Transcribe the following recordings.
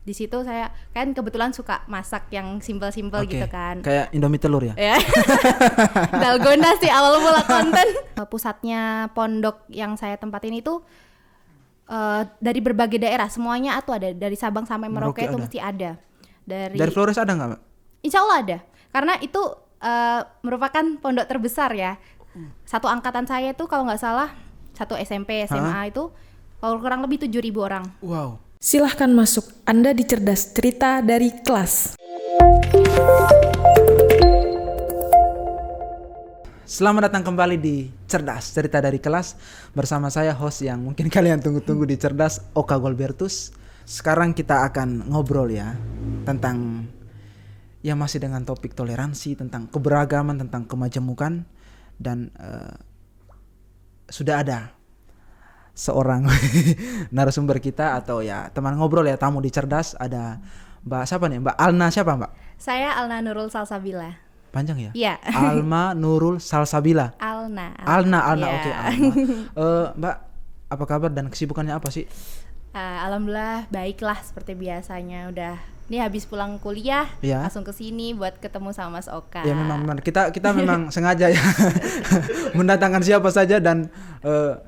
di situ saya kan kebetulan suka masak yang simpel-simpel gitu kan. Kayak Indomie telur ya? Ya. Dalgona sih awal mula konten. Pusatnya pondok yang saya tempatin itu dari berbagai daerah, semuanya tuh ada, dari Sabang sampai Merauke itu mesti ada. Dari Flores ada nggak, Mbak? Insya Allah ada, karena itu merupakan pondok terbesar ya. Satu angkatan saya itu kalau nggak salah, satu SMP, SMA itu kurang lebih 7.000 orang. Wow. Silahkan masuk, Anda di Cerdas Cerita dari Kelas. Selamat datang kembali di Cerdas Cerita dari Kelas. Bersama saya host yang mungkin kalian tunggu-tunggu di Cerdas, Oka Golbertus. Sekarang kita akan ngobrol ya tentang ya masih dengan topik toleransi, tentang keberagaman, tentang kemajemukan. Dan sudah ada seorang narasumber kita atau ya teman ngobrol ya, tamu di Cerdas. Ada Mbak siapa nih? Mbak Alna siapa, Mbak? Saya Alna Nurul Salsabila. Panjang ya? Iya. Alma Nurul Salsabila. Alna. Ya. Oke, Alma. Mbak, apa kabar dan kesibukannya apa sih? Alhamdulillah baiklah seperti biasanya. Udah nih habis pulang kuliah, ya, langsung ke sini buat ketemu sama Mas Oka. Ya memang kita memang sengaja ya mendatangkan siapa saja dan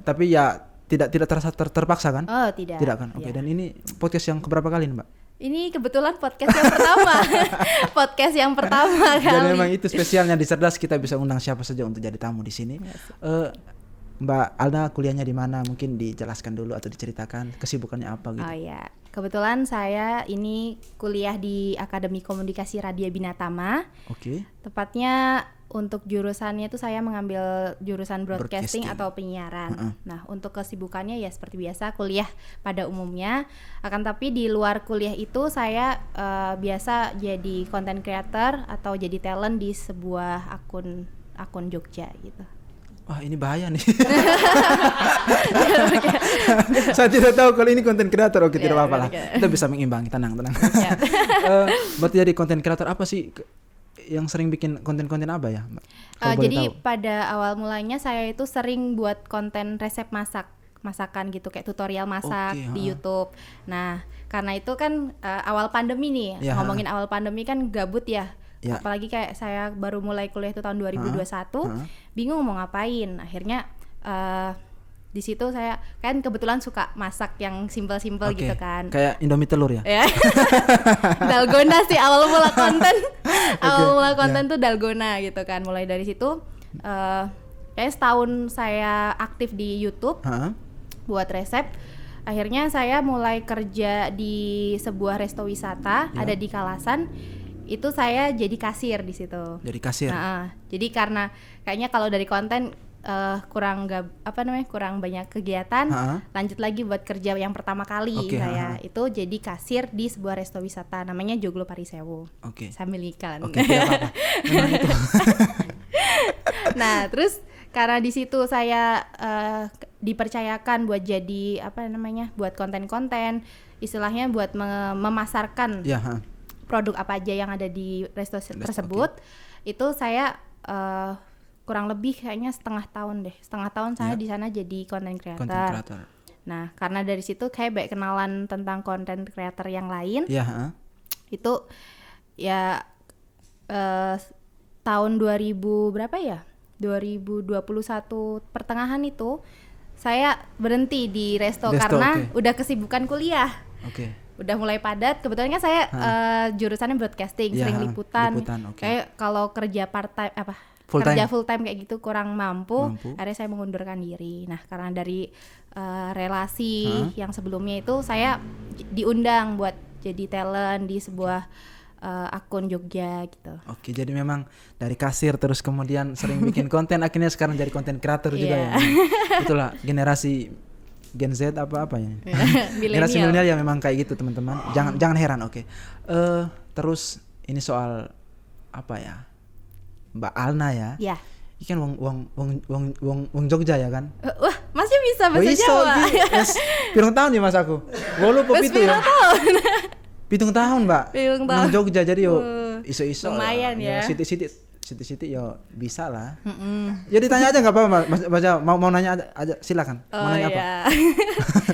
tapi ya tidak terasa terpaksa kan? Oh, tidak. Tidak kan? Oke. Dan ini podcast yang keberapa kali nih, Mbak? Ini kebetulan podcast yang pertama. Podcast yang pertama kali. Dan memang itu spesialnya di Cerdas, kita bisa undang siapa saja untuk jadi tamu di sini. Mbak Alna kuliahnya di mana? Mungkin dijelaskan dulu atau diceritakan kesibukannya apa gitu. Oh ya, kebetulan saya ini kuliah di Akademi Komunikasi Radia Binatama. Oke. Tepatnya untuk jurusannya itu saya mengambil jurusan broadcasting atau penyiaran. Nah, untuk kesibukannya ya seperti biasa kuliah pada umumnya. Akan tapi di luar kuliah itu saya biasa jadi content creator atau jadi talent di sebuah akun Jogja gitu. Wah, ini bahaya nih. Saya tidak tahu kalau ini konten kreator. Oke, tidak apa-apa lah. Kita bisa mengimbangi, tenang. Berarti jadi konten kreator apa sih yang sering bikin konten-konten apa ya, Mbak? Jadi pada awal mulanya saya itu sering buat konten resep masakan gitu, kayak tutorial masak di YouTube. Nah, karena itu kan awal pandemi nih, ngomongin awal pandemi kan gabut ya. Apalagi kayak saya baru mulai kuliah itu tahun 2021, bingung mau ngapain. Akhirnya di situ saya kan kebetulan suka masak yang simpel-simpel gitu kan. Kayak Indomie telur ya? Dalgona sih awal mula konten. Awal mula konten tuh dalgona gitu kan. Mulai dari situ kayak setahun saya aktif di YouTube buat resep. Akhirnya saya mulai kerja di sebuah resto wisata ada di Kalasan. Itu saya jadi kasir di situ. Jadi kasir. Jadi karena kayaknya kalau dari konten kurang banyak kegiatan, lanjut lagi buat kerja yang pertama kali saya itu jadi kasir di sebuah resto wisata namanya Joglo Parisewu. Sambil iklan. Tidak apa-apa. Memang itu. Nah, terus karena di situ saya dipercayakan buat jadi buat konten-konten, istilahnya buat memasarkan produk apa aja yang ada di resto tersebut. Itu saya kurang lebih kayaknya setengah tahun saya di sana jadi content creator. Nah, karena dari situ kayak baik kenalan tentang content creator yang lain. Itu ya tahun 2000 berapa ya? 2021 pertengahan itu saya berhenti di resto karena udah kesibukan kuliah. Udah mulai padat. Kebetulan kan saya jurusannya broadcasting, sering liputan. Kayak kalau kerja full time kayak gitu kurang mampu. Akhirnya saya mengundurkan diri. Nah, karena dari relasi yang sebelumnya itu saya diundang buat jadi talent di sebuah akun Jogja gitu. Jadi memang dari kasir terus kemudian sering bikin konten, akhirnya sekarang jadi konten kreator juga ya. Itulah generasi Gen Z apa ya? Generasi milenial ya memang kayak gitu, teman-teman. Jangan heran, terus ini soal apa ya? Mbak Alna ya. Iya. Ini kan wong Jogja ya kan? Wah, masih bisa bahasa Jawa. Pirang tahun ya Mas aku. Walaupun itu ya. Pitung tahun, Mbak. Nang Jogja jadi yo iso-iso. Lumayan ya. Siti situ-situ ya bisa lah. Ya ditanya aja nggak apa-apa, Mas mau nanya aja silakan. Mau nanya apa?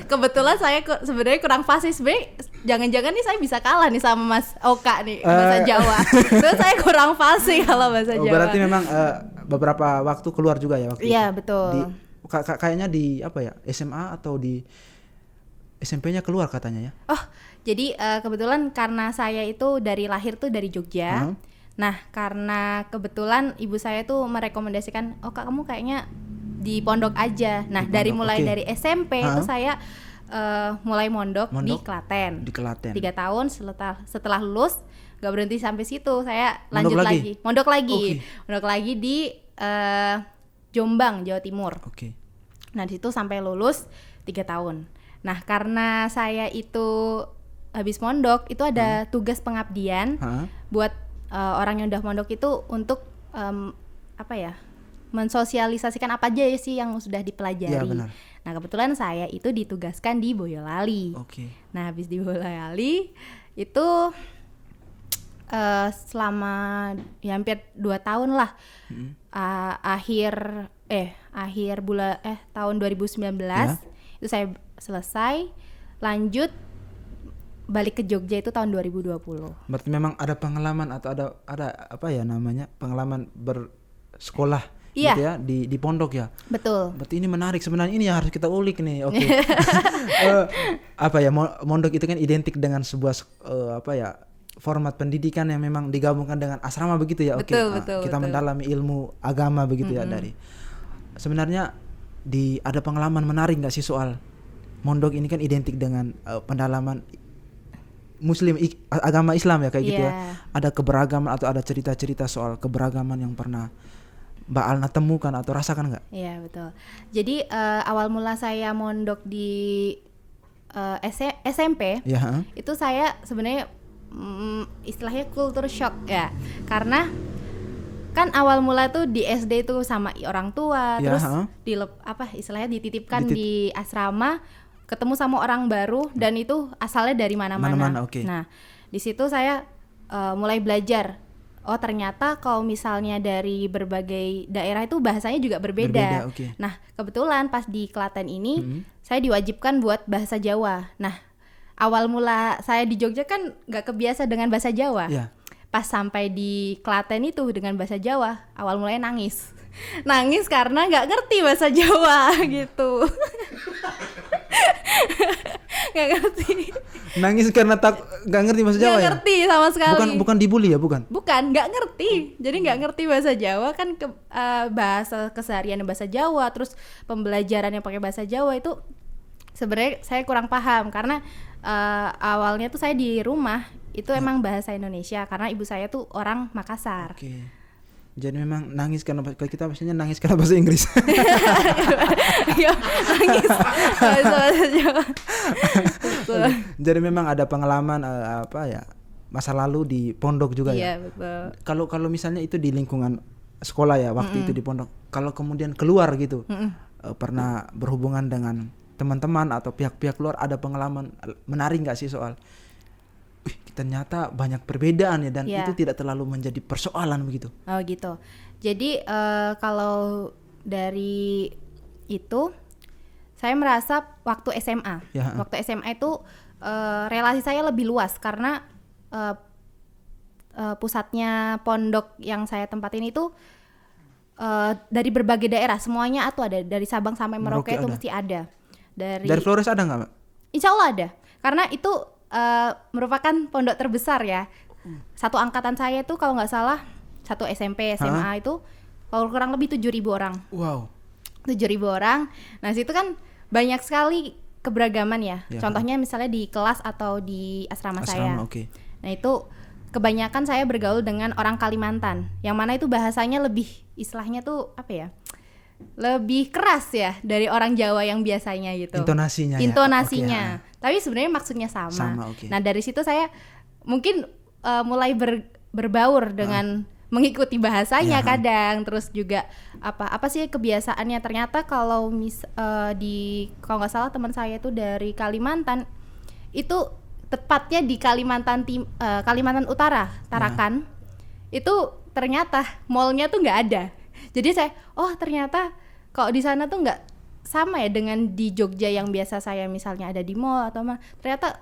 Kebetulan saya sebenarnya kurang fasih, sebenarnya jangan-jangan nih saya bisa kalah nih sama Mas Oka nih bahasa Jawa. Terus saya kurang fasih kalau bahasa Jawa. Berarti memang beberapa waktu keluar juga ya waktu itu. Iya betul. Kayaknya di apa ya, SMA atau di SMP-nya keluar katanya ya. Oh, jadi kebetulan karena saya itu dari lahir tuh dari Jogja. Nah, karena kebetulan ibu saya tuh merekomendasikan, "Oh, Kak, kamu kayaknya di pondok aja." Nah, dari SMP itu saya mulai mondok di Klaten. Di Klaten. 3 tahun setelah lulus, gak berhenti sampai situ. Saya lanjut lagi. Mondok lagi. Mondok lagi di Jombang, Jawa Timur. Nah, di situ sampai lulus 3 tahun. Nah, karena saya itu habis mondok itu ada tugas pengabdian buat orang yang udah mondok itu untuk mensosialisasikan apa aja sih yang sudah dipelajari. Ya, benar. Nah, kebetulan saya itu ditugaskan di Boyolali. Nah, habis di Boyolali itu selama hampir 2 tahun lah. Akhir bulan tahun 2019 itu saya selesai, lanjut balik ke Jogja itu tahun 2020. Berarti memang ada pengalaman atau ada apa ya namanya, pengalaman bersekolah gitu ya di pondok ya. Betul. Berarti ini menarik sebenarnya, ini yang harus kita ulik nih. Apa ya, mondok itu kan identik dengan sebuah format pendidikan yang memang digabungkan dengan asrama begitu ya. Betul. Kita mendalami ilmu agama begitu ya dari. Sebenarnya ada pengalaman menarik nggak sih soal mondok ini kan identik dengan pendalaman Muslim, agama Islam ya kayak gitu ya. Ada keberagaman atau ada cerita-cerita soal keberagaman yang pernah Mbak Alna temukan atau rasakan nggak? Iya betul. Jadi awal mula saya mondok di SMP, itu saya sebenarnya istilahnya culture shock ya, karena kan awal mula tuh di SD itu sama orang tua, terus istilahnya dititipkan di asrama, ketemu sama orang baru dan itu asalnya dari mana-mana. Nah, di situ saya mulai belajar. Oh, ternyata kalau misalnya dari berbagai daerah itu bahasanya juga berbeda. Nah, kebetulan pas di Klaten ini saya diwajibkan buat bahasa Jawa. Nah, awal mula saya di Jogja kan nggak kebiasa dengan bahasa Jawa. Pas sampai di Klaten itu dengan bahasa Jawa, awal mulanya nangis. Nangis karena nggak ngerti bahasa Jawa gitu. Nggak ngerti. Nangis karena nggak ngerti bahasa Jawa ya? Nggak ngerti sama sekali. Bukan dibully ya, bukan? Bukan, nggak ngerti. Jadi nggak ngerti bahasa Jawa kan bahasa keseharian bahasa Jawa, terus pembelajaran yang pakai bahasa Jawa itu sebenarnya saya kurang paham karena awalnya tuh saya di rumah itu emang bahasa Indonesia karena ibu saya tuh orang Makassar. Jadi memang nangis karena kita biasanya nangis karena bahasa Inggris. Nangis bahasa Jawa. Jadi memang ada pengalaman masa lalu di pondok juga ya. Iya betul. Kalau misalnya itu di lingkungan sekolah ya waktu itu di pondok. Kalau kemudian keluar gitu, pernah berhubungan dengan teman-teman atau pihak-pihak luar, ada pengalaman menarik nggak sih soal ternyata banyak perbedaan ya dan itu tidak terlalu menjadi persoalan begitu. Oh gitu. Jadi kalau dari itu saya merasa waktu SMA. Waktu SMA itu relasi saya lebih luas karena pusatnya pondok yang saya tempatin itu dari berbagai daerah, semuanya tuh ada, dari Sabang sampai Merauke itu mesti ada. Dari Flores ada nggak, Mbak? Insya Allah ada, karena itu merupakan pondok terbesar ya. Satu angkatan saya itu kalau nggak salah, satu SMP, SMA itu kalau kurang lebih 7.000 orang. Wow. 7.000 orang. Nah situ kan banyak sekali keberagaman ya. Contohnya misalnya di kelas atau di asrama saya. Nah itu kebanyakan saya bergaul dengan orang Kalimantan, yang mana itu bahasanya lebih, istilahnya tuh apa ya, lebih keras ya dari orang Jawa yang biasanya gitu. Intonasinya. Tapi sebenarnya maksudnya sama. Nah dari situ saya mungkin mulai berbaur dengan mengikuti bahasanya kadang, terus juga apa sih kebiasaannya. Ternyata kalau kalau nggak salah teman saya itu dari Kalimantan, itu tepatnya di Kalimantan Utara, Tarakan, itu ternyata mallnya tuh nggak ada. Jadi saya, ternyata kok di sana tuh nggak sama ya dengan di Jogja yang biasa saya misalnya ada di mall atau ternyata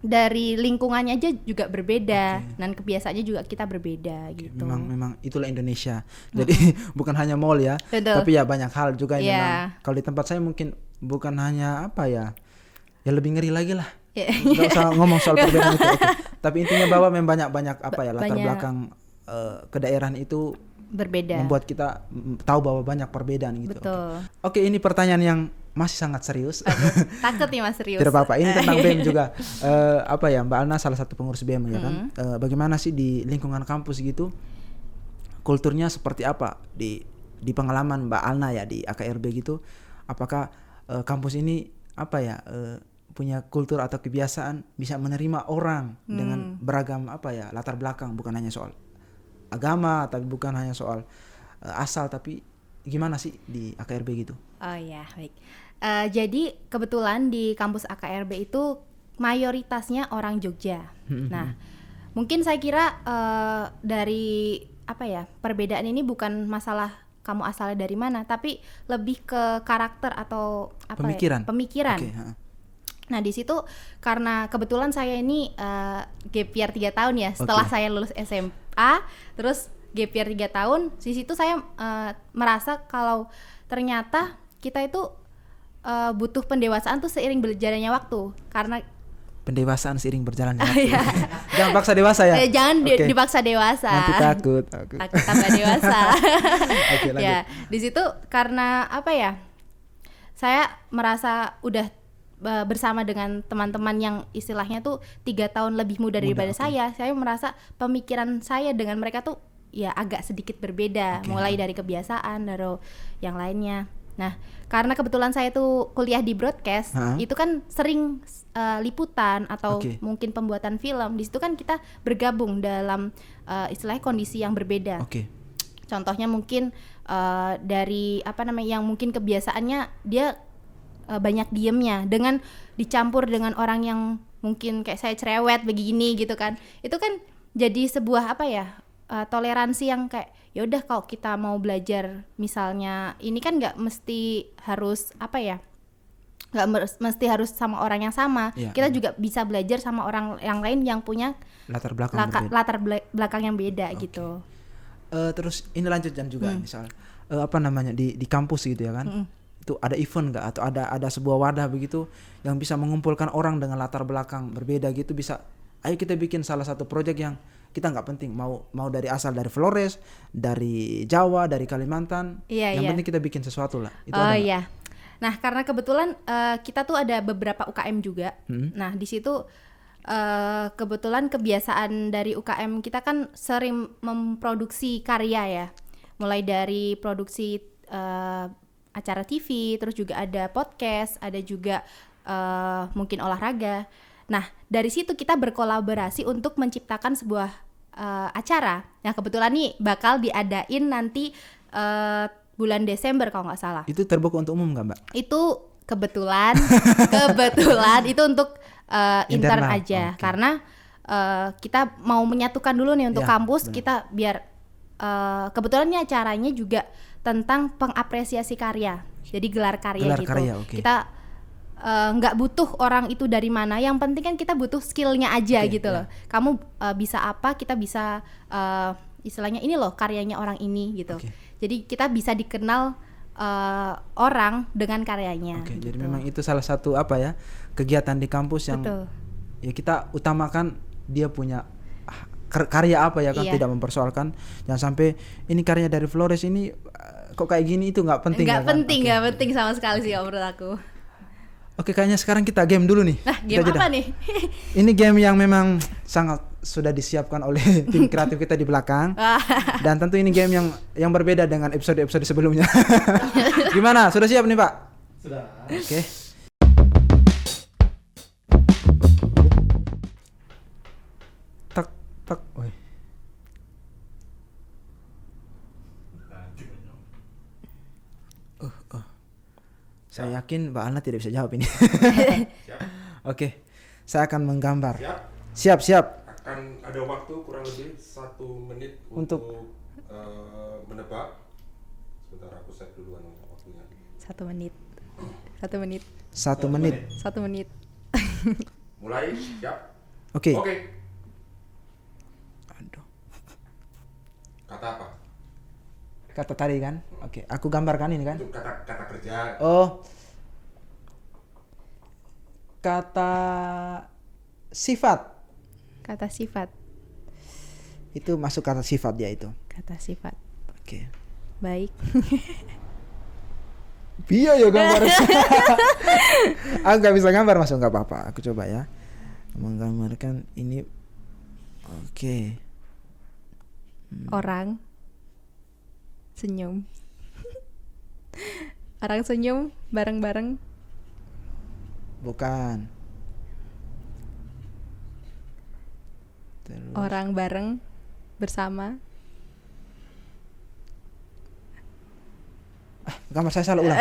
dari lingkungannya aja juga berbeda, dan kebiasaannya juga kita berbeda gitu. Memang itulah Indonesia. Jadi bukan hanya mall ya, betul. Tapi ya banyak hal juga yang memang. Kalau di tempat saya mungkin bukan hanya ya lebih ngeri lagi lah. Nggak usah ngomong soal perbedaan itu. Tapi intinya bahwa memang banyak latar belakang kedaerahan itu berbeda, membuat kita tahu bahwa banyak perbedaan gitu. Betul. Oke, ini pertanyaan yang masih sangat serius. Takut nih Mas, serius. Tidak apa-apa. Ini tentang BEM juga. Mbak Alna salah satu pengurus BEM ya kan. Bagaimana sih di lingkungan kampus gitu? Kulturnya seperti apa di pengalaman Mbak Alna ya di AKRB gitu? Apakah kampus ini punya kultur atau kebiasaan bisa menerima orang dengan beragam latar belakang, bukan hanya soal agama, tapi bukan hanya soal asal, tapi gimana sih di AKRB gitu? Oh ya, baik. Jadi kebetulan di kampus AKRB itu mayoritasnya orang Jogja. Nah, mungkin saya kira dari perbedaan ini bukan masalah kamu asalnya dari mana, tapi lebih ke karakter atau pemikiran. Okay, Nah di situ karena kebetulan saya ini gap year 3 tahun ya, setelah saya lulus SMA, terus gap year 3 tahun, di situ saya merasa kalau ternyata kita itu butuh pendewasaan tuh seiring berjalannya waktu, karena pendewasaan seiring berjalannya waktu. Jangan paksa dewasa ya. Jangan dipaksa dewasa. Nanti takut tambah dewasa. Ya, di situ karena saya merasa udah bersama dengan teman-teman yang istilahnya tuh 3 tahun lebih muda daripada saya merasa pemikiran saya dengan mereka tuh ya agak sedikit berbeda, mulai dari kebiasaan dari yang lainnya. Nah, karena kebetulan saya tuh kuliah di broadcast, itu kan sering liputan atau mungkin pembuatan film. Di situ kan kita bergabung dalam istilahnya kondisi yang berbeda. Contohnya mungkin dari yang mungkin kebiasaannya dia banyak diemnya, dengan dicampur dengan orang yang mungkin kayak saya cerewet begini gitu kan, itu kan jadi sebuah toleransi yang kayak yaudah kalau kita mau belajar misalnya ini kan nggak mesti harus nggak mesti harus sama orang yang sama, kita juga bisa belajar sama orang yang lain yang punya latar belakang yang beda gitu. Terus ini lanjutkan juga misal di kampus gitu ya kan. Itu ada event nggak atau ada sebuah wadah begitu yang bisa mengumpulkan orang dengan latar belakang berbeda gitu, bisa ayo kita bikin salah satu proyek yang kita nggak penting mau dari asal dari Flores, dari Jawa, dari Kalimantan, yang penting kita bikin sesuatu lah. Itu Nah karena kebetulan kita tuh ada beberapa UKM juga. Nah di situ kebetulan kebiasaan dari UKM kita kan sering memproduksi karya ya, mulai dari produksi acara TV, terus juga ada podcast, ada juga mungkin olahraga. Nah, dari situ kita berkolaborasi untuk menciptakan sebuah acara. Nah, kebetulan nih bakal diadain nanti bulan Desember kalau nggak salah. Itu terbuka untuk umum nggak, Mbak? Itu kebetulan itu untuk intern aja, karena kita mau menyatukan dulu nih untuk kampus, bener. Kita biar kebetulannya acaranya juga tentang pengapresiasi karya, jadi gelar karya. Kita nggak butuh orang itu dari mana, yang penting kan kita butuh skillnya aja gitu loh. Kamu bisa apa, kita bisa istilahnya ini loh karyanya orang ini gitu. Jadi kita bisa dikenal orang dengan karyanya. Gitu. Jadi memang itu salah satu kegiatan di kampus yang ya kita utamakan dia punya karya tidak mempersoalkan. Jangan sampai ini karya dari Flores ini kok kayak gini, itu nggak penting. Nggak penting sama sekali sih menurut aku. Oke, kayaknya sekarang kita game dulu nih. Nah, game apa nih? Ini game yang memang sangat sudah disiapkan oleh tim kreatif kita di belakang. Dan tentu ini game yang berbeda dengan episode-episode sebelumnya. Gimana? Sudah siap nih, Pak? Sudah. Oke. Tak. Woi. Saya yakin Mbak Alna tidak bisa jawab ini. Oke, saya akan menggambar. Siap. akan ada waktu kurang lebih 1 menit untuk menebak. Sebentar aku set duluan waktunya. 1 menit. 1 menit. 1 menit. 1 menit. Mulai, siap? Oke. Aduh. Kata apa? Kata tadi kan? Oke, aku gambarkan ini kan? Itu kata kerja. Oh. Kata sifat. Kata sifat. Itu masuk kata sifat dia itu. Kata sifat. Oke. Baik. Iya ya gambar. Aku nggak bisa gambar, masuk nggak apa-apa. Aku coba ya. Menggambarkan ini. Oke. Orang senyum. Orang senyum bareng-bareng. Bukan. Terus. Orang bareng bersama. Gambar saya salah ulang.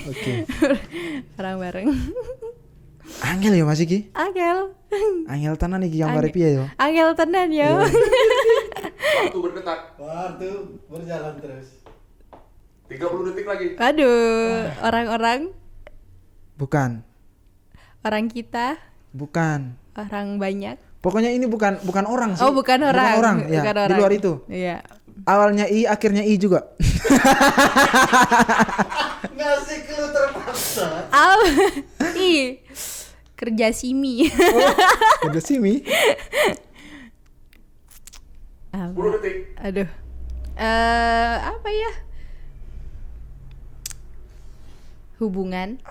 Oke. Orang bareng. Angel ya Mas Iki? Angel. Angel tenan iki gambar piye yo? Angel tenan yo. Waktu berdetak. Waktu berjalan terus. 30 detik lagi. Aduh, orang-orang, Bukan. orang kita, Bukan. orang banyak. Pokoknya ini bukan orang sih. Oh, bukan orang. Bukan orang, ya. Bukan Di orang. luar itu. Iya. Awalnya I, akhirnya I juga. Ngasih clue terpaksa. I. Kerja simi. Udah simi. 10 detik. Aduh. Apa ya? Hubungan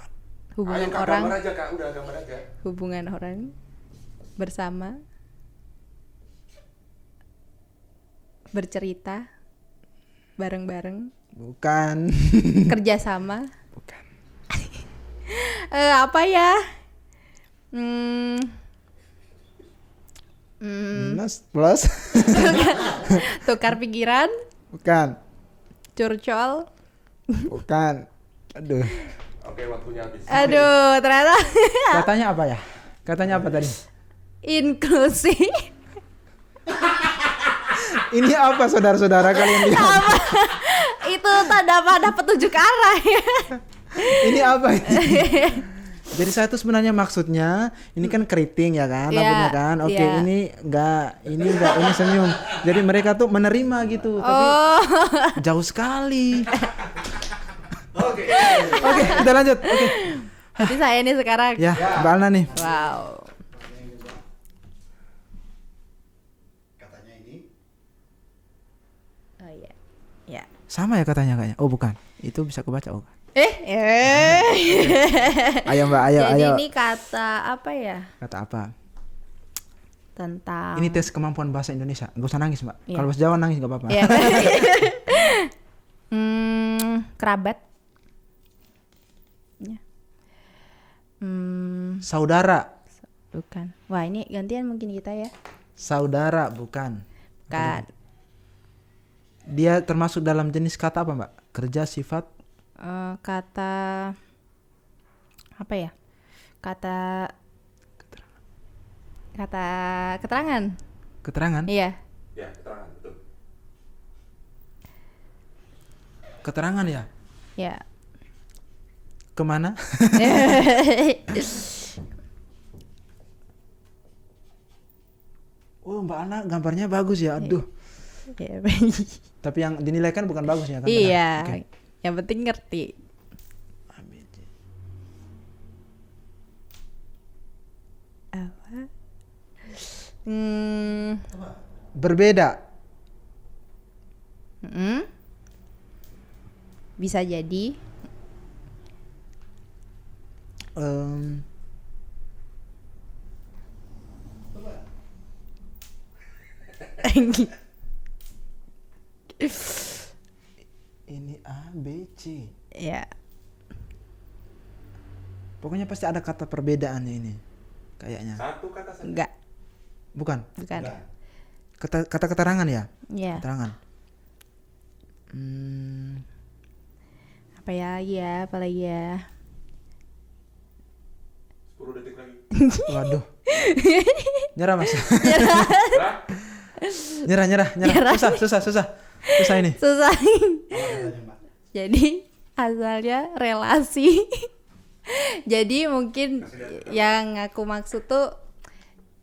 Ayo, Kak, orang. gambar aja Kak, udah gambar aja. Hubungan orang bersama, bercerita bareng-bareng, Bukan. kerjasama. Bukan. Apa ya? Minus plus. Tukar pikiran, Bukan. curcol. Bukan. Aduh. Oke, waktunya habis. Aduh, ternyata Katanya apa ya? Katanya apa tadi? inklusi. Ini apa saudara-saudara kalian lihat? Itu tanda petunjuk arah ya. Ini apa ini? Jadi saya tuh sebenarnya maksudnya ini kan keriting ya kan, Iya, rambutnya kan. Oke, iya. ini senyum. Jadi mereka tuh menerima gitu, tapi jauh sekali. Oke. Oke, kita lanjut. Oke. Berarti saya nih sekarang. Ya, Mbak Alna nih. Wow. Katanya ini Oh iya. Ya. Sama ya katanya kayaknya. Oh, bukan. Itu bisa kebaca. Oh. Ayo Mbak, ayo. Jadi ini kata apa ya? Kata apa? Tentang Ini tes kemampuan bahasa Indonesia. Gak usah nangis, Mbak. Iya. Kalau bahasa Jawa nangis gak apa-apa. ya. Kerabat. Ya. Saudara. Bukan. Wah, ini gantian mungkin kita ya. Saudara, bukan. Kan. Dia termasuk dalam jenis kata apa, Mbak? Kerja, sifat. Kata apa ya? Kata keterangan. Keterangan. Iya. Ya, keterangan betul. Keterangan ya. Ya. Kemana? Oh, Mbak Ana gambarnya bagus ya. Aduh. Ya, Tapi yang dinilai kan bukan bagus ya kan? iya. Oke. Yang penting ngerti. Apa? Berbeda. Bisa jadi. Ini A, B, C. Ya. Pokoknya pasti ada kata perbedaannya ini. Kayaknya. Satu kata saja. Enggak. Bukan. Bukan. Kata keterangan ya? Ya. Keterangan. Apa ya? Iya, apalagi ya? 10 detik lagi. Waduh. Nyerah Mas. Nyerah. Susah ini. Susah. Jadi asalnya relasi. Jadi mungkin yang aku maksud tuh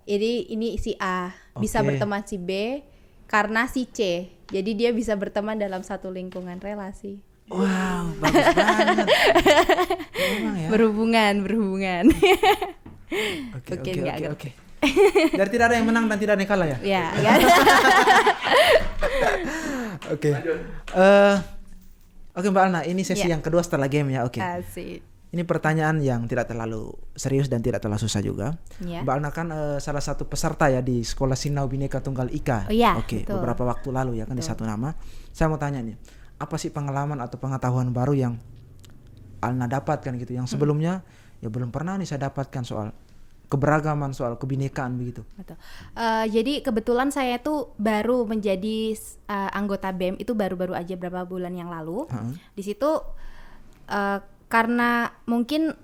ini si A bisa berteman si B karena si C. Jadi dia bisa berteman dalam satu lingkungan relasi. Wow, bagus banget. Memang ya. Berhubungan. Oke. Dari tidak ada yang menang dan tidak ada yang kalah ya? Ya. Oke. Oke Mbak Alna, ini sesi yang kedua setelah game ya. Oke. Asik. Ini pertanyaan yang tidak terlalu serius dan tidak terlalu susah juga. Ya. Mbak Alna kan salah satu peserta ya di Sekolah Sinau Bhinneka Tunggal Ika. Oh, iya, Oke, betul. beberapa waktu lalu ya kan di Satu Nama. Saya mau tanya nih, apa sih pengalaman atau pengetahuan baru yang Alna dapatkan gitu, yang sebelumnya ya belum pernah nih saya dapatkan soal keberagaman, soal kebinekaan begitu. Betul. Jadi kebetulan saya tuh baru menjadi anggota BEM itu baru-baru aja berapa bulan yang lalu. Di situ karena mungkin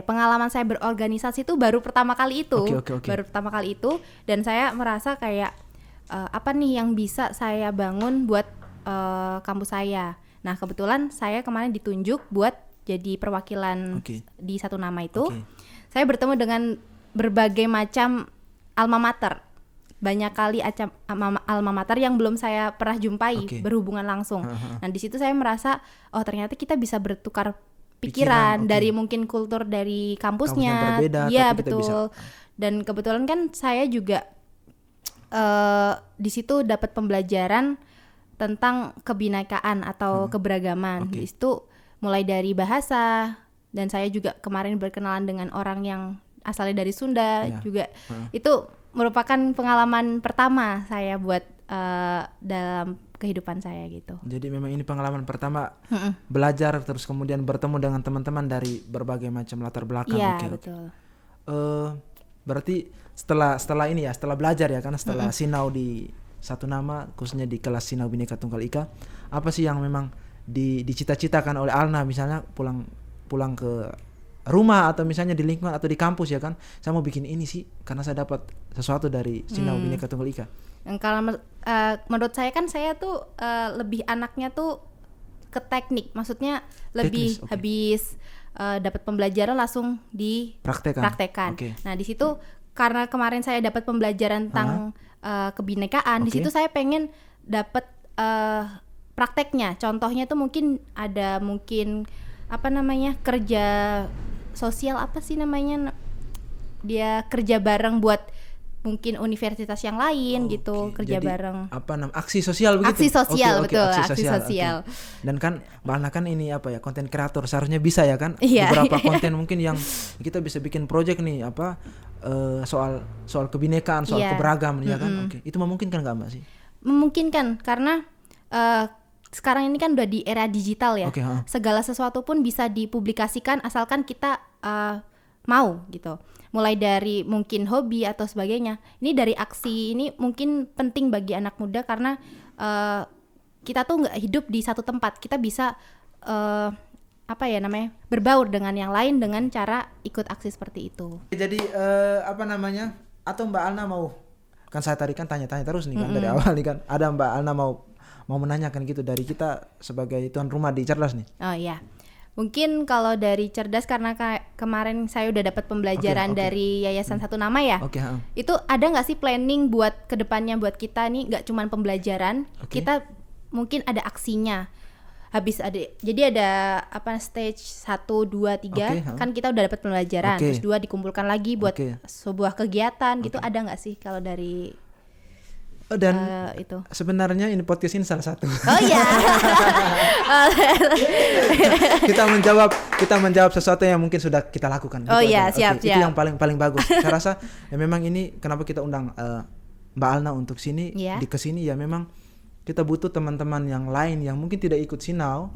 pengalaman saya berorganisasi itu baru pertama kali itu. Oke. Baru pertama kali itu, dan saya merasa kayak apa nih yang bisa saya bangun buat kampus saya. Nah kebetulan saya kemarin ditunjuk buat jadi perwakilan di Satu Nama itu. Saya bertemu dengan berbagai macam alma mater, banyak kali alma mater yang belum saya pernah jumpai berhubungan langsung. Nah di situ saya merasa ternyata kita bisa bertukar pikiran dari mungkin kultur dari kampusnya, iya betul. Dan kebetulan kan saya juga di situ dapat pembelajaran tentang kebinekaan atau keberagaman. Di situ mulai dari bahasa, dan saya juga kemarin berkenalan dengan orang yang asalnya dari Sunda juga. Itu merupakan pengalaman pertama saya buat dalam kehidupan saya gitu. Jadi memang ini pengalaman pertama belajar terus kemudian bertemu dengan teman-teman dari berbagai macam latar belakang. Iya betul. Berarti setelah ini ya, setelah belajar ya, karena setelah sinau di Satu Nama, khususnya di kelas Sinau Bhinneka Tunggal Ika, apa sih yang memang dicita-citakan oleh Alna, misalnya pulang ke rumah atau misalnya di lingkungan atau di kampus ya kan, saya mau bikin ini sih karena saya dapat sesuatu dari Sinau Bhinneka Tunggal Ika. Kalau menurut saya kan saya tuh lebih anaknya tuh ke teknik, maksudnya lebih habis dapat pembelajaran langsung dipraktekkan. Nah di situ karena kemarin saya dapat pembelajaran tentang kebinekaan, di situ saya pengen dapat prakteknya. Contohnya tuh mungkin ada kerja sosial, apa sih namanya, dia kerja bareng buat mungkin universitas yang lain gitu, kerja jadi, bareng. Aksi sosial begitu. Aksi sosial betul, aksi sosial. Dan kan Mbak Alna kan ini konten kreator, seharusnya bisa ya kan? Beberapa konten mungkin yang kita bisa bikin project nih soal kebinekaan, soal keberagaman ya kan? Itu memungkinkan nggak Mbak sih? Memungkinkan, karena sekarang ini kan udah di era digital ya. Segala sesuatu pun bisa dipublikasikan asalkan kita mau gitu. Mulai dari mungkin hobi atau sebagainya. Ini dari aksi ini mungkin penting bagi anak muda karena kita tuh nggak hidup di satu tempat. Kita bisa berbaur dengan yang lain dengan cara ikut aksi seperti itu. Jadi atau Mbak Alna mau, kan saya tadi kan tanya-tanya terus nih kan dari awal nih kan, ada Mbak Alna mau menanyakan gitu dari kita sebagai tuan rumah di Cerdas nih. Oh iya. Mungkin kalau dari Cerdas karena kemarin saya udah dapat pembelajaran dari Yayasan Satu Nama ya. Itu ada nggak sih planning buat kedepannya buat kita nih, nggak cuma pembelajaran, kita mungkin ada aksinya. Jadi ada stage 1, 2, 3 kan kita udah dapat pembelajaran, terus 2 dikumpulkan lagi buat sebuah kegiatan gitu, ada nggak sih kalau dari dan itu? Sebenarnya ini podcast ini salah satu. Oh iya. kita menjawab sesuatu yang mungkin sudah kita lakukan. Oh iya, siap. Itu yang paling bagus. Saya rasa ya memang ini kenapa kita undang Mbak Alna untuk sini, di kesini ya memang kita butuh teman-teman yang lain yang mungkin tidak ikut sinau,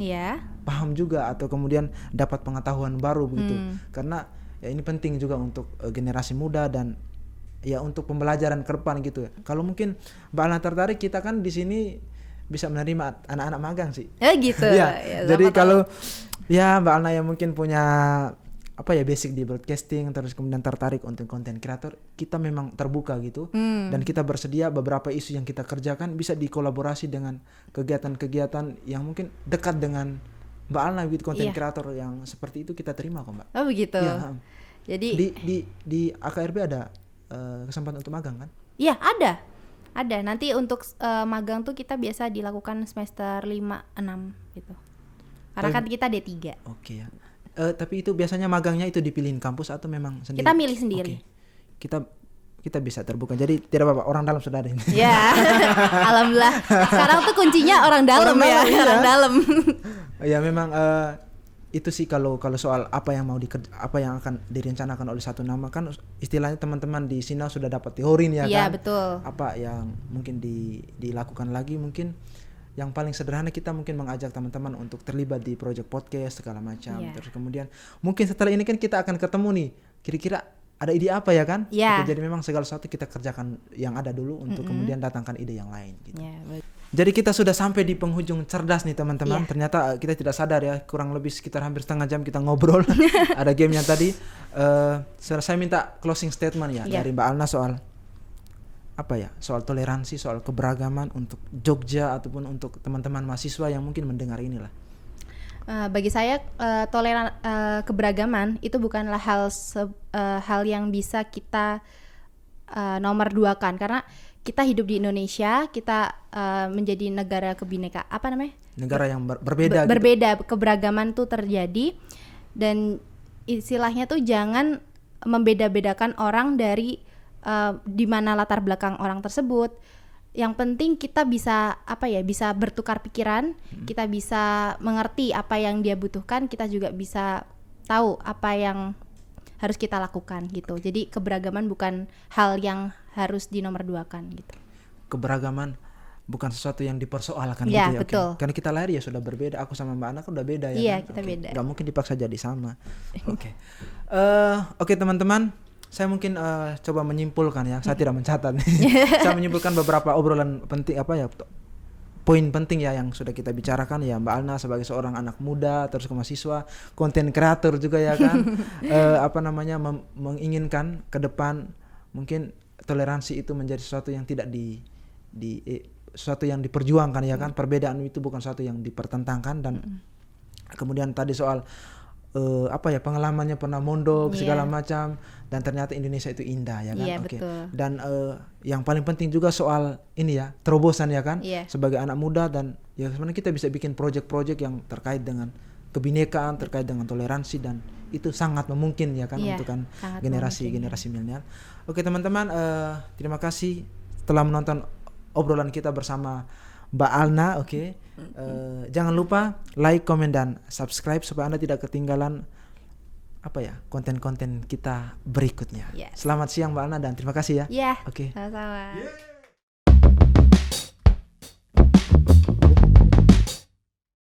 paham juga atau kemudian dapat pengetahuan baru begitu. Karena ya ini penting juga untuk generasi muda dan ya untuk pembelajaran ke depan gitu ya. Kalau mungkin Mbak Alna tertarik, kita kan di sini bisa menerima anak-anak magang sih. Gitu. Ya, jadi kalau ya Mbak Alna yang mungkin punya apa ya basic di broadcasting terus kemudian tertarik untuk konten kreator, kita memang terbuka gitu dan kita bersedia beberapa isu yang kita kerjakan bisa dikolaborasi dengan kegiatan-kegiatan yang mungkin dekat dengan Mbak Alna gitu, konten kreator yang seperti itu kita terima kok Mbak. Oh begitu. Ya, jadi di AKRB ada kesempatan untuk magang kan? Iya ada nanti untuk magang tuh kita biasa dilakukan semester 5-6 gitu karena kan kita D3. Oke ya. Tapi itu biasanya magangnya itu dipilihin kampus atau memang sendiri? Kita milih sendiri. Kita bisa terbuka. Jadi tidak apa-apa, orang dalam sudah ada ini. Ya. Alhamdulillah. Sekarang tuh kuncinya orang dalam orang dalam. Ya memang itu sih kalau soal apa yang akan direncanakan oleh satu nama kan istilahnya teman-teman di sini sudah dapat teori nih ya kan. Iya, betul. Apa yang mungkin dilakukan lagi, mungkin yang paling sederhana kita mungkin mengajak teman-teman untuk terlibat di project podcast segala macam. Terus kemudian mungkin setelah ini kan kita akan ketemu nih kira-kira ada ide apa ya kan? Jadi memang segala sesuatu kita kerjakan yang ada dulu untuk kemudian datangkan ide yang lain gitu. Jadi kita sudah sampai di penghujung cerdas nih teman-teman. Ternyata kita tidak sadar ya, kurang lebih sekitar hampir setengah jam kita ngobrol. Ada gamenya tadi. Saya minta closing statement ya dari Mbak Alna soal apa ya, soal toleransi, soal keberagaman untuk Jogja ataupun untuk teman-teman mahasiswa yang mungkin mendengar inilah. Bagi saya keberagaman itu bukanlah hal yang bisa kita nomor duakan karena kita hidup di Indonesia, kita menjadi negara kebineka negara yang berbeda berbeda gitu. Keberagaman tuh terjadi dan istilahnya tuh jangan membeda-bedakan orang dari di mana latar belakang orang tersebut. Yang penting kita bisa bisa bertukar pikiran, kita bisa mengerti apa yang dia butuhkan, kita juga bisa tahu apa yang harus kita lakukan gitu. Jadi keberagaman bukan hal yang harus dinomorduakan gitu. Keberagaman bukan sesuatu yang dipersoalkan ya, gitu ya. Betul. Karena kita lahir ya sudah berbeda. Aku sama Mbak Ana kan udah beda ya. Iya, kan? Kita beda. Gak mungkin dipaksa jadi sama. Oke teman-teman. Saya mungkin coba menyimpulkan ya, saya tidak mencatat nih. Saya menyimpulkan beberapa obrolan penting poin penting ya yang sudah kita bicarakan ya Mbak Alna sebagai seorang anak muda terus ke mahasiswa, konten kreator juga ya kan. Menginginkan ke depan mungkin toleransi itu menjadi sesuatu yang tidak sesuatu yang diperjuangkan ya kan. Perbedaan itu bukan sesuatu yang dipertentangkan dan kemudian tadi soal pengalamannya pernah mondok segala macam dan ternyata Indonesia itu indah ya kan. Betul. Dan yang paling penting juga soal ini ya terobosan ya kan sebagai anak muda dan ya sebenarnya kita bisa bikin project-project yang terkait dengan kebinekaan, terkait dengan toleransi dan itu sangat memungkinkan ya kan untuk kan generasi milenial. Oke teman-teman, terima kasih telah menonton obrolan kita bersama Mbak Alna. Jangan lupa like, komen dan subscribe supaya Anda tidak ketinggalan konten-konten kita berikutnya. Selamat siang Mbak Alna dan terima kasih ya. Sama-sama.